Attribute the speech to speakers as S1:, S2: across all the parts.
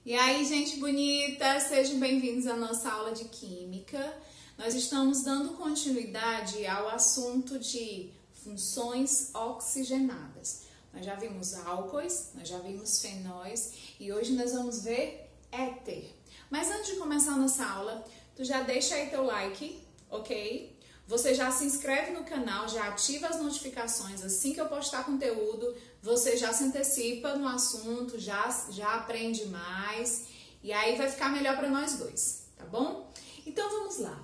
S1: E aí, gente bonita, sejam bem-vindos à nossa aula de Química. Nós estamos dando continuidade ao assunto de funções oxigenadas. Nós já vimos álcoois, nós já vimos fenóis e hoje nós vamos ver éter. Mas antes de começar a nossa aula, tu já deixa aí teu like, ok? Você já se inscreve no canal, já ativa as notificações, assim que eu postar conteúdo, você já se antecipa no assunto, já aprende mais e aí vai ficar melhor para nós dois, tá bom? Então vamos lá.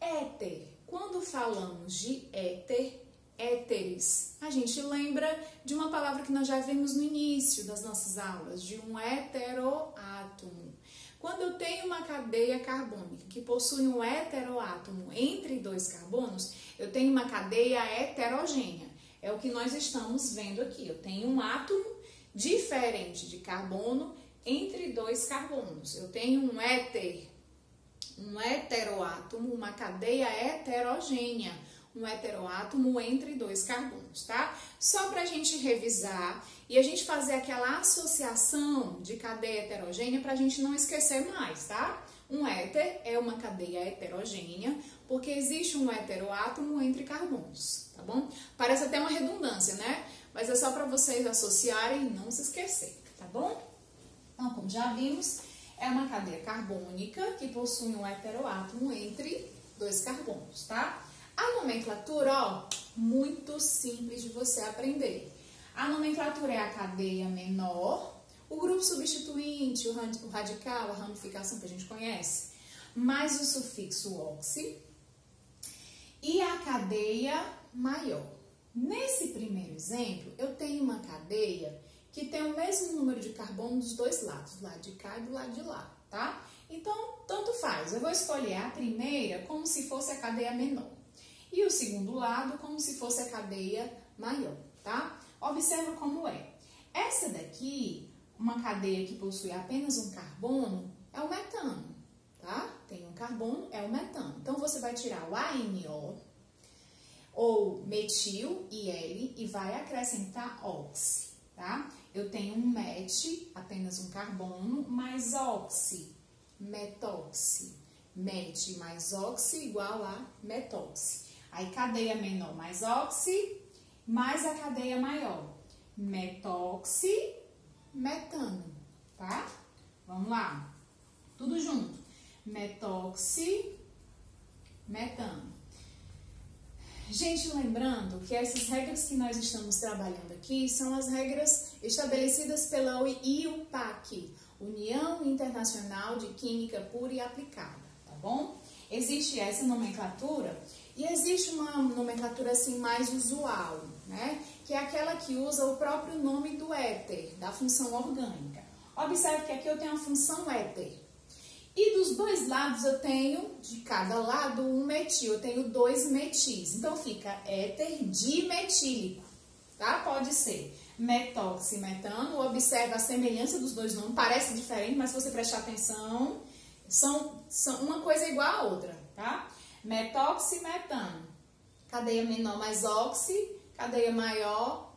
S1: Éter. Quando falamos de éter, éteres, a gente lembra de uma palavra que nós já vimos no início das nossas aulas, de um heteroátomo. Quando eu tenho uma cadeia carbônica que possui um heteroátomo entre dois carbonos, eu tenho uma cadeia heterogênea. É o que nós estamos vendo aqui. Eu tenho um átomo diferente de carbono entre dois carbonos. Eu tenho um heteroátomo, uma cadeia heterogênea, um heteroátomo entre dois carbonos, tá? Só pra gente revisar e a gente fazer aquela associação de cadeia heterogênea pra gente não esquecer mais, tá? Um éter é uma cadeia heterogênea porque existe um heteroátomo entre carbonos, tá bom? Parece até uma redundância, né? Mas é só pra vocês associarem e não se esquecer, tá bom? Então, como já vimos, é uma cadeia carbônica que possui um heteroátomo entre dois carbonos, tá? A nomenclatura, ó, muito simples de você aprender. A nomenclatura é a cadeia menor, o grupo substituinte, o radical, a ramificação que a gente conhece, mais o sufixo oxi e a cadeia maior. Nesse primeiro exemplo, eu tenho uma cadeia que tem o mesmo número de carbono dos dois lados, do lado de cá e do lado de lá, tá? Então, tanto faz. Eu vou escolher a primeira como se fosse a cadeia menor e o segundo lado como se fosse a cadeia maior, tá? Observa como é. Essa daqui, uma cadeia que possui apenas um carbono, é o metano, tá? Tem um carbono, é o metano. Então, você vai tirar o ANO ou metil, IL, e vai acrescentar oxi, tá? Eu tenho um met, apenas um carbono, mais oxi, metóxi. Met mais oxi igual a metóxi. Aí, cadeia menor mais oxi, mais a cadeia maior. Metóxi, metano, tá? Vamos lá. Tudo junto. Metóxi, metano. Gente, lembrando que essas regras que nós estamos trabalhando aqui são as regras estabelecidas pela IUPAC, União Internacional de Química Pura e Aplicada, tá bom? Existe essa nomenclatura e existe uma nomenclatura assim mais usual, né? Que é aquela que usa o próprio nome do éter, da função orgânica. Observe que aqui eu tenho a função éter. E dos dois lados eu tenho, de cada lado, um metil. Eu tenho dois metis. Então fica éter dimetílico, tá? Pode ser metóximetano. Observe a semelhança dos dois nomes. Parece diferente, mas se você prestar atenção, são uma coisa igual a outra, tá? Metoximetano. Cadeia menor mais oxi, cadeia maior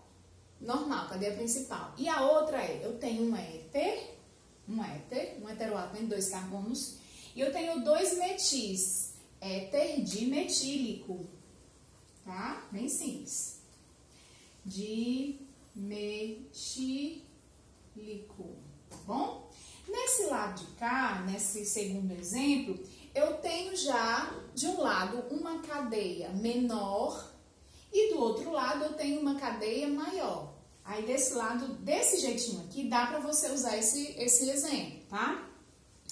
S1: normal, cadeia principal. E a outra é, eu tenho um heteroátomo entre dois carbonos, e eu tenho dois metis, éter dimetílico, tá? Bem simples. Dimetílico, tá bom? Nesse lado de cá, nesse segundo exemplo, eu tenho já, de um lado, uma cadeia menor e do outro lado eu tenho uma cadeia maior. Aí desse lado, desse jeitinho aqui, dá pra você usar esse exemplo, tá?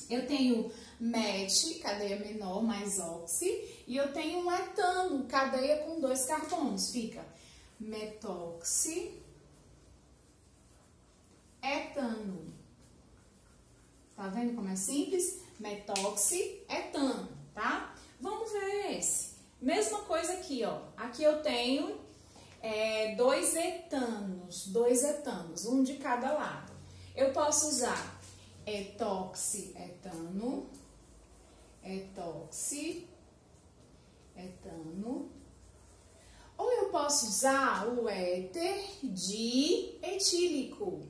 S1: Eu tenho met, cadeia menor, mais oxi, e eu tenho um etano, cadeia com dois carbonos. Fica metoxi, etano. Tá vendo como é simples? Metoxi, etano, tá? Vamos ver esse. Mesma coisa aqui, ó. Aqui eu tenho dois etanos, um de cada lado. Eu posso usar etoxi-etano, etoxi-etano, ou eu posso usar o éter dietílico,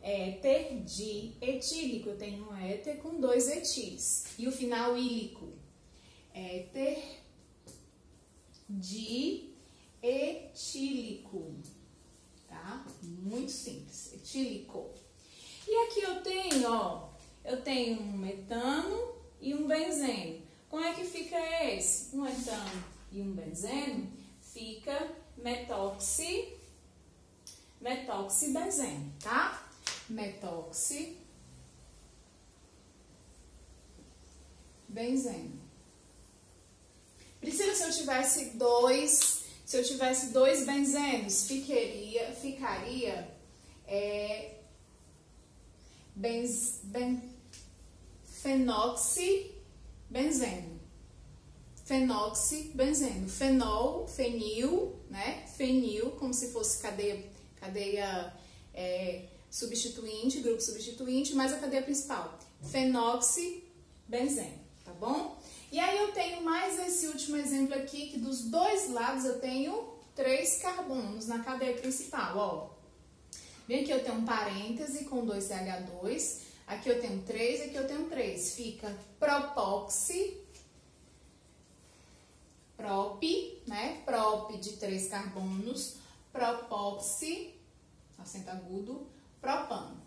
S1: éter dietílico. Eu tenho um éter com 2 etis. E o final ílico. Éter dietílico. Tá? Muito simples. Etílico. E aqui eu tenho, ó, um metano e um benzeno. Como é que fica esse? Um metano e um benzeno fica metoxibenzeno, tá? Metoxibenzeno. Priscila, se eu tivesse dois benzenos, ficaria fenoxibenzeno. Fenol, fenil, né? Fenil, como se fosse cadeia substituinte, grupo substituinte, mais a cadeia principal. Fenoxibenzeno, tá bom? E aí eu tenho mais esse último exemplo aqui, que dos dois lados eu tenho 3 carbonos na cadeia principal, ó. Bem aqui eu tenho um parêntese com 2 CH2, aqui eu tenho 3, aqui eu tenho 3. Fica propoxi, prop, né? Prop de 3 carbonos, propoxi, acento agudo, propano.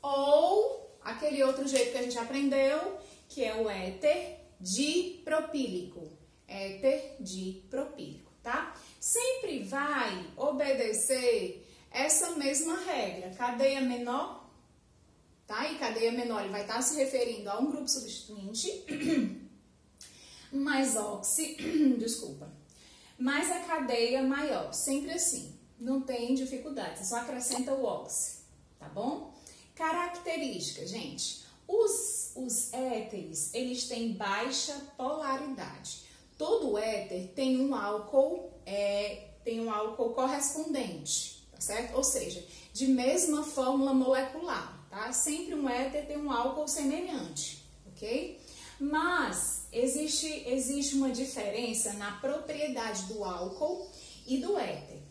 S1: Ou aquele outro jeito que a gente aprendeu, que é o éter dipropílico. Éter dipropílico, tá? Sempre vai obedecer essa mesma regra. Cadeia menor, tá? E cadeia menor ele vai estar se referindo a um grupo substituinte, mais mais a cadeia maior. Sempre assim. Não tem dificuldade, você só acrescenta o oxi, tá bom? Características, gente. Os éteres, eles têm baixa polaridade. Todo éter tem um álcool correspondente, tá certo? Ou seja, de mesma fórmula molecular, tá? Sempre um éter tem um álcool semelhante, ok? Mas existe uma diferença na propriedade do álcool e do éter.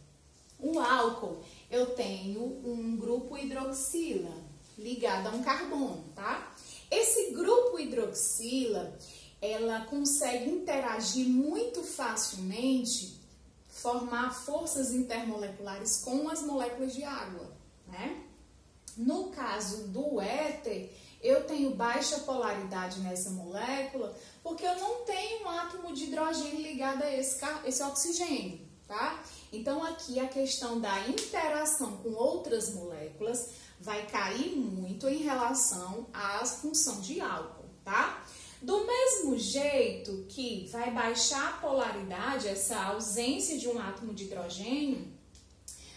S1: O álcool, eu tenho um grupo hidroxila ligado a um carbono, tá? Esse grupo hidroxila, ela consegue interagir muito facilmente, formar forças intermoleculares com as moléculas de água, né? No caso do éter, eu tenho baixa polaridade nessa molécula, porque eu não tenho um átomo de hidrogênio ligado a esse oxigênio, tá? Então, aqui a questão da interação com outras moléculas vai cair muito em relação à função de álcool, tá? Do mesmo jeito que vai baixar a polaridade, essa ausência de um átomo de hidrogênio,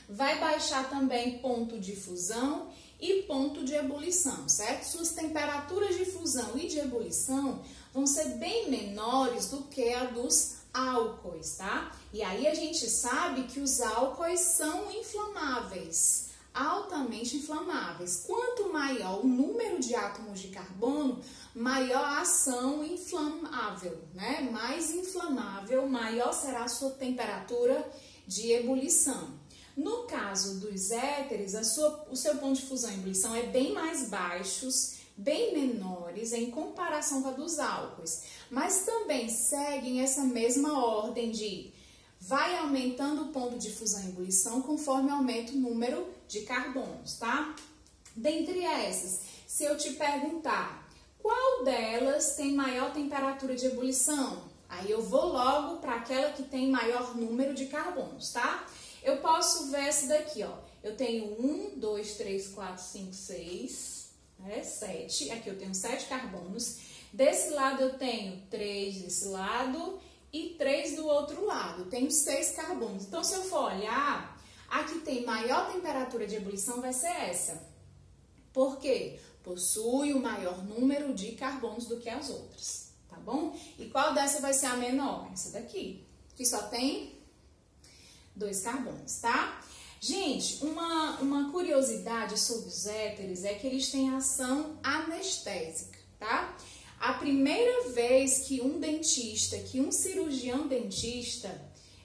S1: vai baixar também ponto de fusão e ponto de ebulição, certo? Suas temperaturas de fusão e de ebulição vão ser bem menores do que a dos álcoois, tá? E aí a gente sabe que os álcoois são inflamáveis, altamente inflamáveis. Quanto maior o número de átomos de carbono, maior a ação inflamável, né? Mais inflamável, maior será a sua temperatura de ebulição. No caso dos éteres, o seu ponto de fusão e ebulição é bem mais baixos, bem menores em comparação com a dos álcoois, mas também seguem essa mesma ordem de vai aumentando o ponto de fusão e ebulição conforme aumenta o número de carbonos, tá? Dentre essas, se eu te perguntar qual delas tem maior temperatura de ebulição, aí eu vou logo para aquela que tem maior número de carbonos, tá? Eu posso ver essa daqui, ó. Eu tenho 1, 2, 3, 4, 5, 6, 7. Aqui eu tenho 7 carbonos. Desse lado eu tenho 3 desse lado e 3 do outro lado. Tenho 6 carbonos. Então, se eu for olhar, a que tem maior temperatura de ebulição vai ser essa. Por quê? Possui o maior número de carbonos do que as outras, tá bom? E qual dessa vai ser a menor? Essa daqui, que só tem 2 carbonos, tá? Gente, uma curiosidade sobre os éteres é que eles têm ação anestésica, tá? A primeira vez que um cirurgião dentista,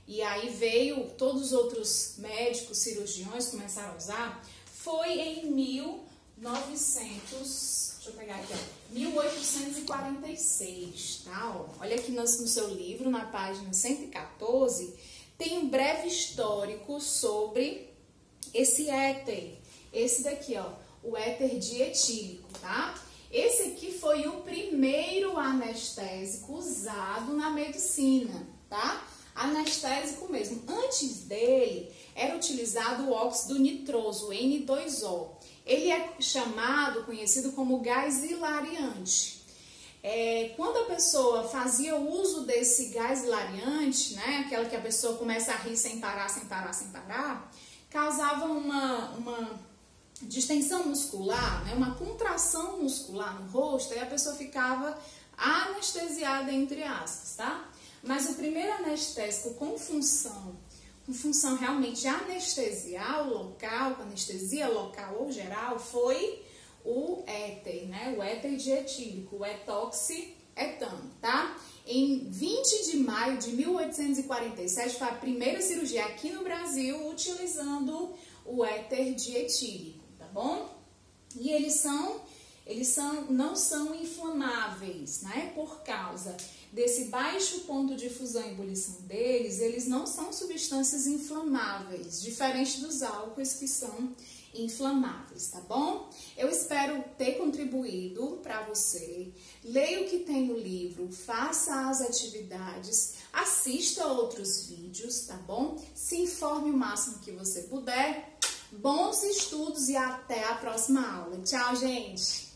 S1: e aí veio todos os outros médicos, cirurgiões começaram a usar, foi em 1846, tá? Ó, olha aqui no seu livro, na página 114, tem um breve histórico sobre esse éter, esse daqui, ó, o éter dietílico, tá? Esse aqui foi o primeiro anestésico usado na medicina, tá? Anestésico mesmo. Antes dele, era utilizado o óxido nitroso, o N2O. Ele é conhecido como gás hilariante. Quando a pessoa fazia uso desse gás hilariante, né, aquela que a pessoa começa a rir sem parar, causava uma distensão muscular, né, uma contração muscular no rosto, e a pessoa ficava anestesiada, entre aspas, tá? Mas o primeiro anestésico com função realmente de anestesiar o local, com anestesia local ou geral, foi o éter, né? O éter dietílico, o etoxietano, tá? Em 20 de maio de 1847 foi a primeira cirurgia aqui no Brasil utilizando o éter dietílico, tá bom? E não são inflamáveis, né? Por causa desse baixo ponto de fusão e ebulição deles, eles não são substâncias inflamáveis, diferente dos álcoois que são inflamáveis, tá bom? Eu espero ter contribuído para você. Leia o que tem no livro, faça as atividades, assista outros vídeos, tá bom? Se informe o máximo que você puder. Bons estudos e até a próxima aula. Tchau, gente!